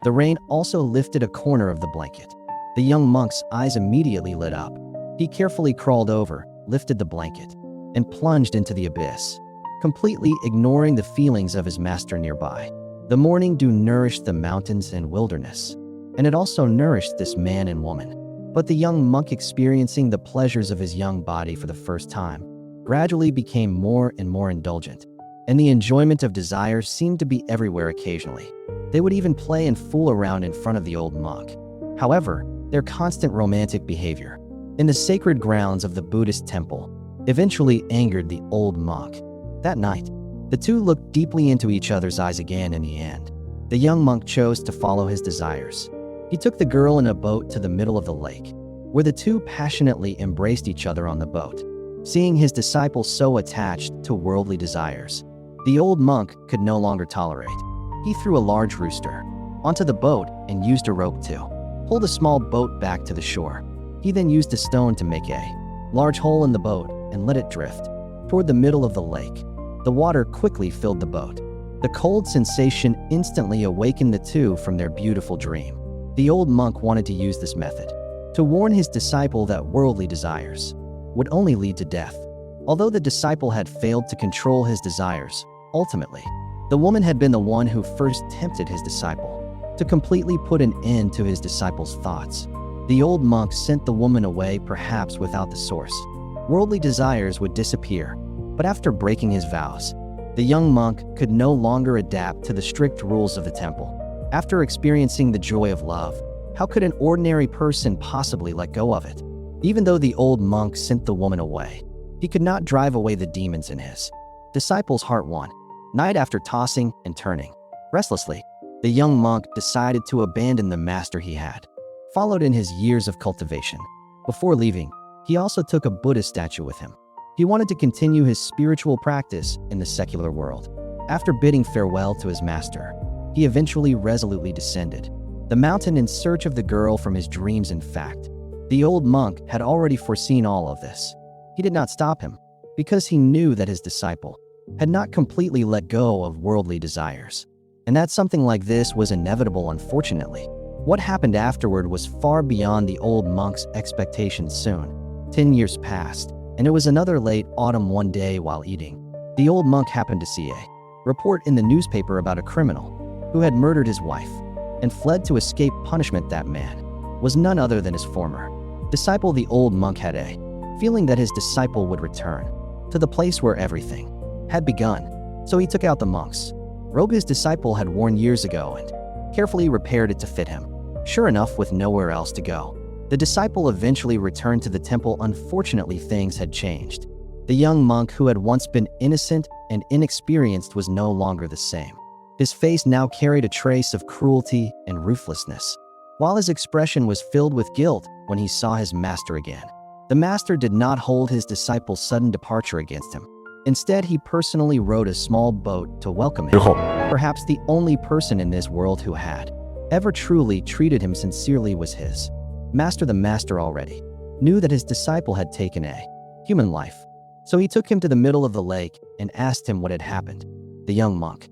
The rain also lifted a corner of the blanket. The young monk's eyes immediately lit up. He carefully crawled over, lifted the blanket, and plunged into the abyss, completely ignoring the feelings of his master nearby. The morning dew nourished the mountains and wilderness, and it also nourished this man and woman. But the young monk, experiencing the pleasures of his young body for the first time, gradually became more and more indulgent, and the enjoyment of desire seemed to be everywhere occasionally. They would even play and fool around in front of the old monk. However, their constant romantic behavior in the sacred grounds of the Buddhist temple eventually angered the old monk. That night, the two looked deeply into each other's eyes again. In the end, the young monk chose to follow his desires. He took the girl in a boat to the middle of the lake, where the two passionately embraced each other on the boat. Seeing his disciple so attached to worldly desires, the old monk could no longer tolerate. He threw a large rooster onto the boat and used a rope to pull the small boat back to the shore. He then used a stone to make a large hole in the boat and let it drift toward the middle of the lake. The water quickly filled the boat. The cold sensation instantly awakened the two from their beautiful dream. The old monk wanted to use this method to warn his disciple that worldly desires would only lead to death. Although the disciple had failed to control his desires, ultimately, the woman had been the one who first tempted his disciple to completely put an end to his disciple's thoughts. The old monk sent the woman away, perhaps without the source. Worldly desires would disappear, but after breaking his vows, the young monk could no longer adapt to the strict rules of the temple. After experiencing the joy of love, how could an ordinary person possibly let go of it? Even though the old monk sent the woman away, he could not drive away the demons in his disciple's heart. One night, after tossing and turning restlessly, the young monk decided to abandon the master he had followed in his years of cultivation. Before leaving, he also took a Buddha statue with him. He wanted to continue his spiritual practice in the secular world. After bidding farewell to his master, he eventually resolutely descended the mountain in search of the girl from his dreams. In fact, the old monk had already foreseen all of this. He did not stop him, because he knew that his disciple had not completely let go of worldly desires, and that something like this was inevitable. Unfortunately, what happened afterward was far beyond the old monk's expectations. Soon, 10 years passed, and it was another late autumn. One day while eating, the old monk happened to see a report in the newspaper about a criminal who had murdered his wife and fled to escape punishment. That man was none other than his former disciple. The old monk had a feeling that his disciple would return to the place where everything had begun, so he took out the monk's robe his disciple had worn years ago and carefully repaired it to fit him. Sure enough, with nowhere else to go, the disciple eventually returned to the temple. Unfortunately, things had changed. The young monk, who had once been innocent and inexperienced, was no longer the same. His face now carried a trace of cruelty and ruthlessness, while his expression was filled with guilt when he saw his master again. The master did not hold his disciple's sudden departure against him. Instead, he personally rowed a small boat to welcome him. Perhaps the only person in this world who had ever truly treated him sincerely was his master. The master already knew that his disciple had taken a human life, so he took him to the middle of the lake and asked him what had happened. The young monk